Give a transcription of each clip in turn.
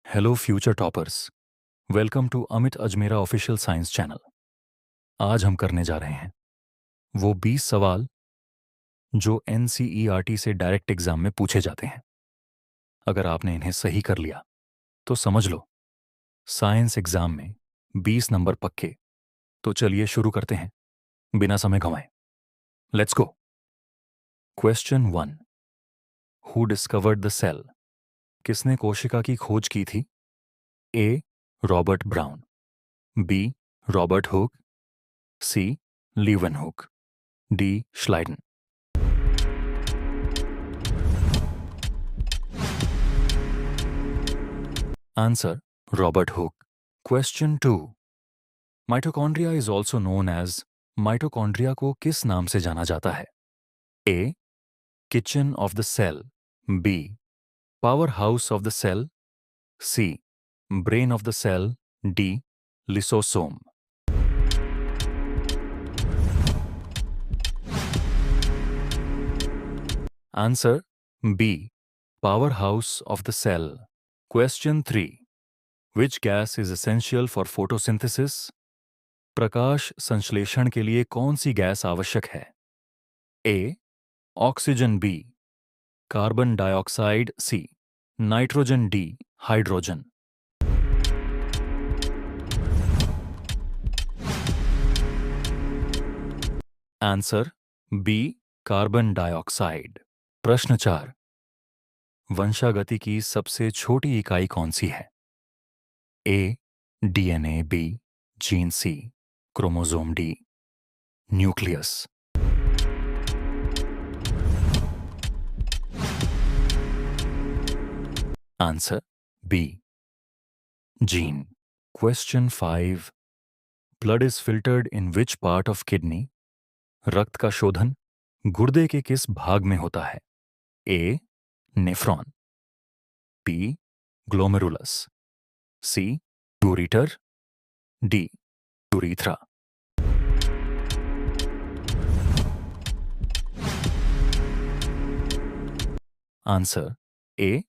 Hello future toppers. Welcome to Amit Ajmera official science channel. आज हम करने जा रहे हैं वो 20 सवाल जो एनसीईआरटी से डायरेक्ट एग्जाम में पूछे जाते हैं। अगर आपने इन्हें सही कर लिया तो समझ लो साइंस एग्जाम में 20 नंबर पक्के। तो चलिए शुरू करते हैं बिना समय गंवाए। Let's go. Question 1। Who discovered the cell? किसने कोशिका की खोज की थी? A Robert Brown, B Robert Hooke, C Leeuwenhoek, D Schleiden. Answer Robert Hooke. Question 2. Mitochondria is also known as mitochondria को किस नाम से जाना जाता है? A. Kitchen of the cell, B. Powerhouse of the cell, C. Brain of the cell, D. Lysosome. Answer B. Powerhouse of the cell. Question 3. Which gas is essential for photosynthesis? प्रकाश संश्लेषण के लिए कौन सी गैस आवश्यक है? A. Oxygen, B carbon dioxide, C nitrogen, D hydrogen. Answer B carbon dioxide. प्रश्न 4। वंशागति की सबसे छोटी इकाई कौन सी है? A DNA, B gene, C chromosome, D nucleus. Answer B gene. Question 5। Blood is filtered in which part of kidney? रक्त का शोधन गुर्दे के किस भाग में होता है? A nephron, B glomerulus, C ureter, D urethra. Answer A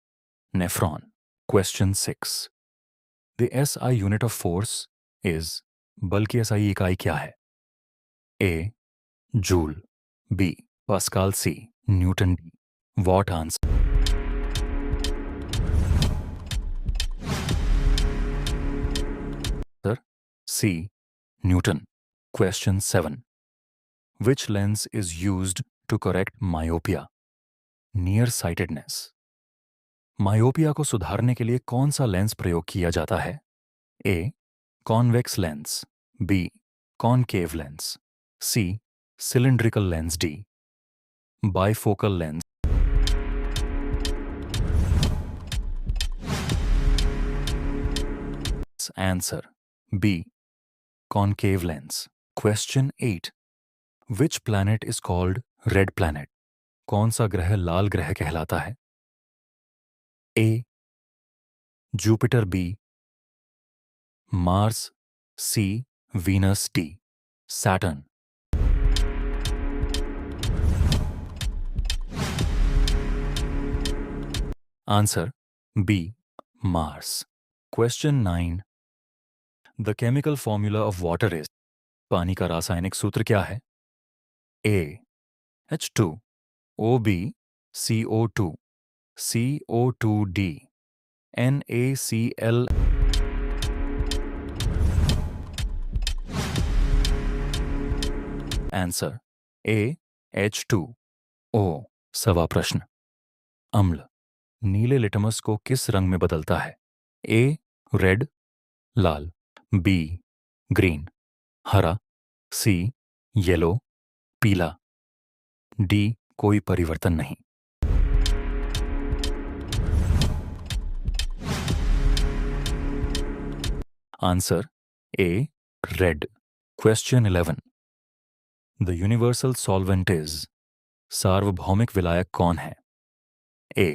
nephron. Question 6। The SI unit of force is, बल की एसआई इकाई क्या है? A joule, B pascal, C newton, D watt. Answer C newton. Question 7। Which lens is used to correct myopia? Near sightedness. Myopia को सुधारने के लिए कौन सा लेंस प्रयोग किया जाता है? A convex lens, B concave lens, C cylindrical lens, D bifocal lens. Answer B concave lens. Question 8। Which planet is called red planet? कौन सा ग्रह लाल ग्रह कहलाता है? A Jupiter, B Mars, C Venus, D Saturn. Answer B Mars. Question 9। The chemical formula of water is, पानी का रासायनिक सूत्र क्या है? A H2O, B CO2, CO2D, NaCl। Answer A H2O। सवा प्रश्न। अम्ल नीले लिटमस को किस रंग में बदलता है? ए रेड लाल, बी ग्रीन हरा, सी येलो पीला, डी कोई परिवर्तन नहीं। Answer A red. Question 11। The universal solvent is, सार्वभौमिक विलायक कौन है? A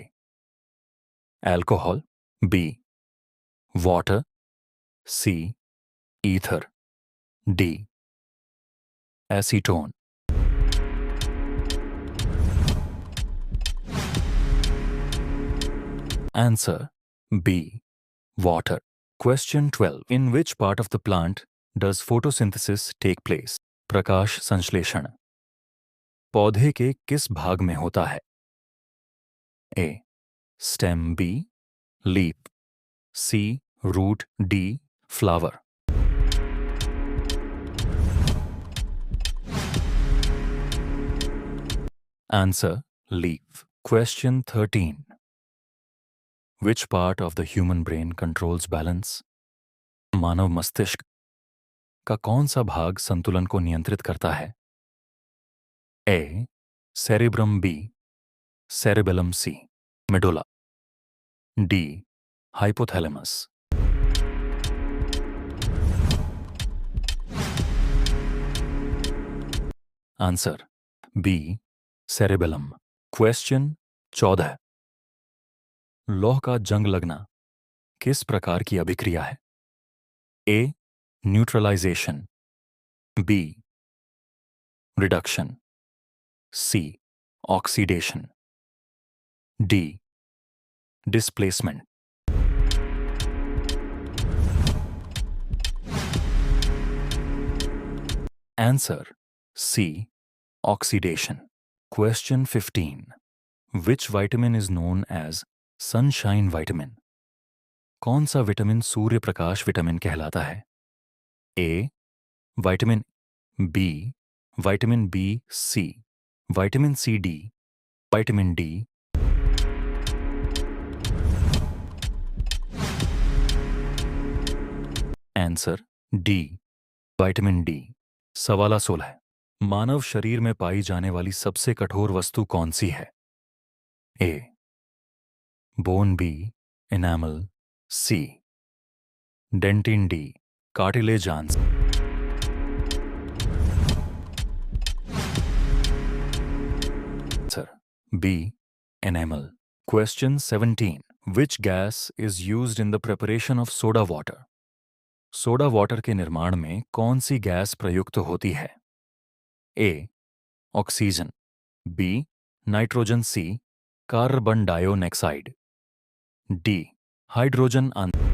alcohol, B water, C ether, D acetone. Answer B Water. Question 12. In which part of the plant does photosynthesis take place? प्रकाश संश्लेषण पौधे के किस भाग में होता है? A. Stem. B. Leaf. C. Root. D. Flower. Answer. Leaf. Question 13. Which part of the human brain controls balance? मानव मस्तिष्क का कौन सा भाग संतुलन को नियंत्रित करता है? A. Cerebrum. B. Cerebellum. C. Medulla. D. Hypothalamus. Answer. B. Cerebellum. Question 14. लौह का जंग लगना किस प्रकार की अभिक्रिया है? A. Neutralization. B. Reduction. C. Oxidation. D. Displacement. Answer. C. Oxidation. Question 15. Which vitamin is known as sunshine vitamin? कौन सा विटामिन सूर्य प्रकाश विटामिन कहलाता है? A. Vitamin B. Vitamin B. C. Vitamin C. D. Vitamin D. Answer. D. Vitamin D. सवाल 16. मानव शरीर में पाई जाने वाली सबसे कठोर वस्तु कौन सी है? A. Bone. B. Enamel. C. Dentin. D. Cartilage. Answer. B. Enamel. Question 17. Which gas is used in the preparation of soda water? Soda water के निर्माण में कौन सी गैस प्रयुक्त होती है? A. Oxygen. B. Nitrogen. C. Carbon dioxide. D. Hydrogen. Answer.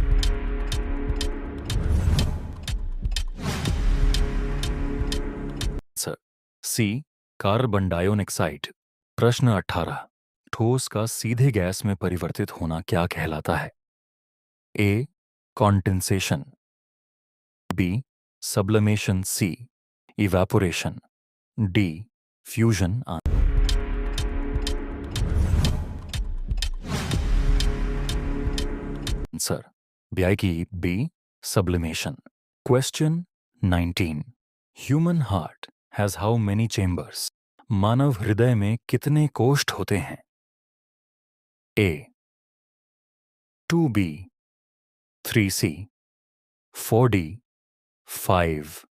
C. Carbon dioxide. प्रश्न 18. ठोस का सीधे गैस में परिवर्तित होना क्या कहलाता है? A. Condensation. B. Sublimation. C. Evaporation. D. Fusion. Answer. ब्यायकी. B. Sublimation. Question 19. Human heart has how many chambers? मानव हृदय में कितने कोष्ठ होते हैं? A. 2B. 3C. 4D. 5.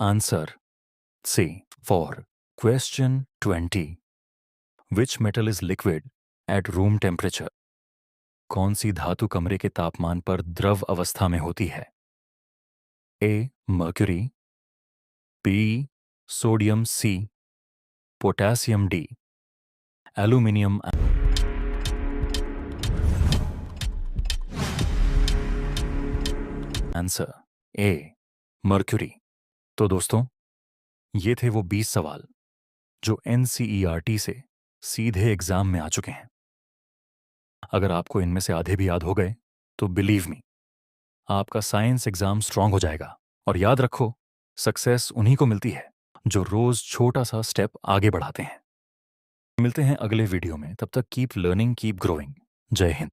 Answer. C. 4. Question 20. Which metal is liquid at room temperature? कौन सी धातु कमरे के तापमान पर द्रव अवस्था में होती है? A. Mercury. B. Sodium. C. Potassium. D. Aluminium. Answer. A. Mercury. तो दोस्तों, ये थे वो 20 सवाल जो NCERT से सीधे एग्जाम में आ चुके हैं. अगर आपको इनमें से आधे भी याद हो गए तो बिलीव मी, आपका साइंस एग्जाम स्ट्रांग हो जाएगा. और याद रखो, सक्सेस उन्हीं को मिलती है जो रोज छोटा सा स्टेप आगे बढ़ाते हैं. मिलते हैं अगले वीडियो में. तब तक कीप लर्निंग, कीप ग्रोइंग. जय हिंद.